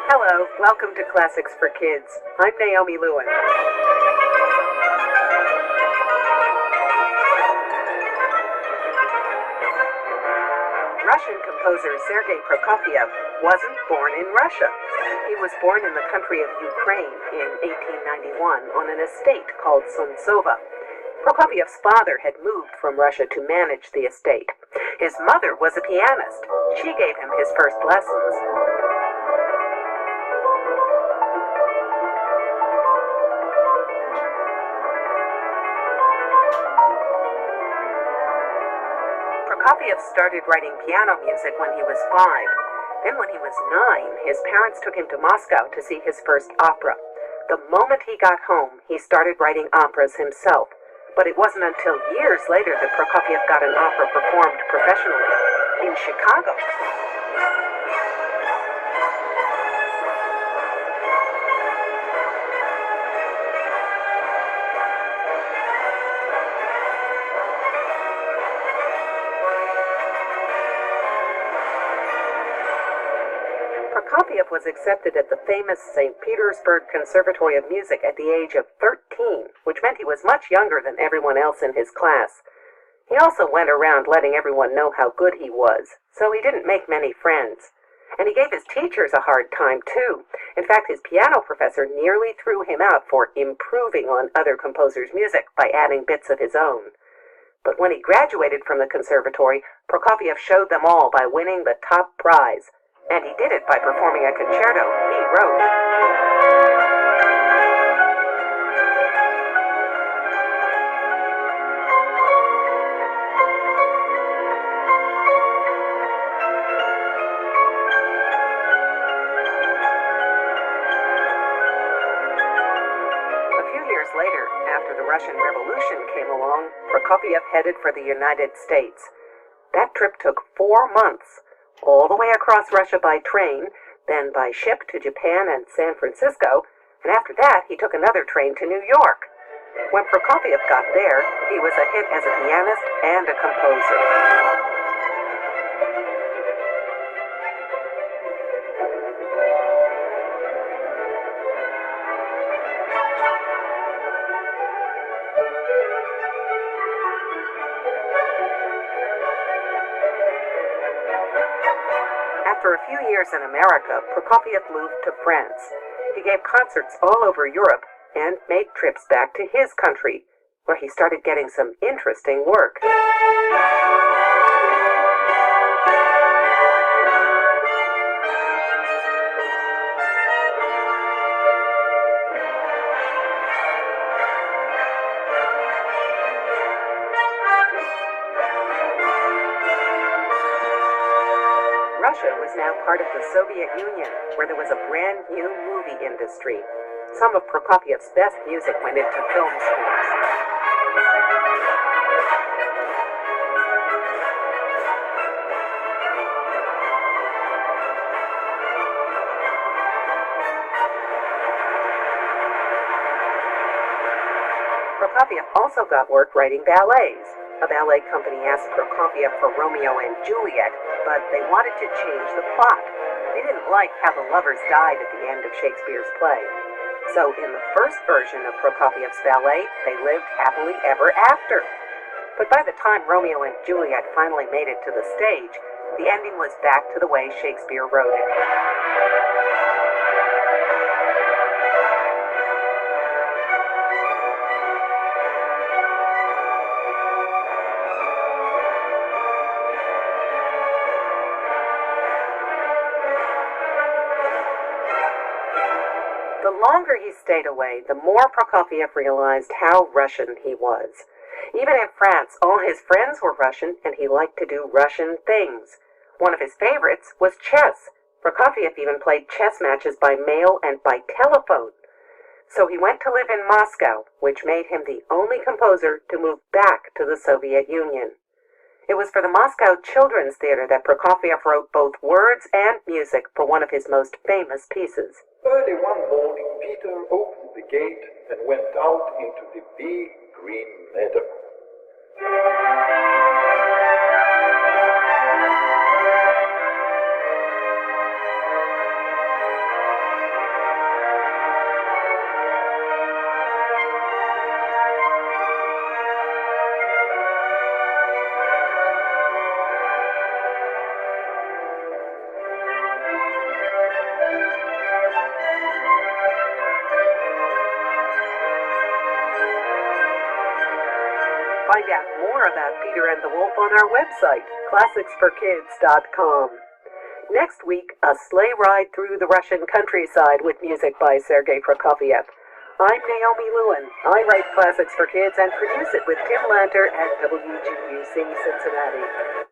Hello, welcome to Classics for Kids. I'm Naomi Lewin. Russian composer Sergei Prokofiev wasn't born in Russia. He was born in the country of Ukraine in 1891 on an estate called Suntsova. Prokofiev's father had moved from Russia to manage the estate. His mother was a pianist. She gave him his first lessons. Prokofiev started writing piano music when he was 5. Then when he was 9, his parents took him to Moscow to see his first opera. The moment he got home, he started writing operas himself. But it wasn't until years later that Prokofiev got an opera performed professionally in Chicago. Prokofiev was accepted at the famous St. Petersburg Conservatory of Music at the age of 13, which meant he was much younger than everyone else in his class. He also went around letting everyone know how good he was, so he didn't make many friends. And he gave his teachers a hard time, too. In fact, his piano professor nearly threw him out for improving on other composers' music by adding bits of his own. But when he graduated from the conservatory, Prokofiev showed them all by winning the top prize. And he did it by performing a concerto he wrote. A few years later, after the Russian Revolution came along, Prokofiev headed for the United States. That trip took 4 months. All the way across Russia by train, then by ship to Japan and San Francisco, and after that he took another train to New York. When Prokofiev got there, he was a hit as a pianist and a composer. After a few years in America, Prokofiev moved to France. He gave concerts all over Europe and made trips back to his country, where he started getting some interesting work. Russia was now part of the Soviet Union, where there was a brand new movie industry. Some of Prokofiev's best music went into film scores. Prokofiev also got work writing ballets. A ballet company asked Prokofiev for Romeo and Juliet, but they wanted to change the plot. They didn't like how the lovers died at the end of Shakespeare's play. So in the first version of Prokofiev's ballet, they lived happily ever after. But by the time Romeo and Juliet finally made it to the stage, the ending was back to the way Shakespeare wrote it. The longer he stayed away, the more Prokofiev realized how Russian he was. Even in France, all his friends were Russian, and he liked to do Russian things. One of his favorites was chess. Prokofiev even played chess matches by mail and by telephone. So he went to live in Moscow, which made him the only composer to move back to the Soviet Union. It was for the Moscow Children's Theater that Prokofiev wrote both words and music for one of his most famous pieces. Early one morning, Peter opened the gate and went out into the big green meadow. Find out more about Peter and the Wolf on our website, classicsforkids.com. Next week, a sleigh ride through the Russian countryside with music by Sergei Prokofiev. I'm Naomi Lewin. I write Classics for Kids and produce it with Tim Lanter at WGUC Cincinnati.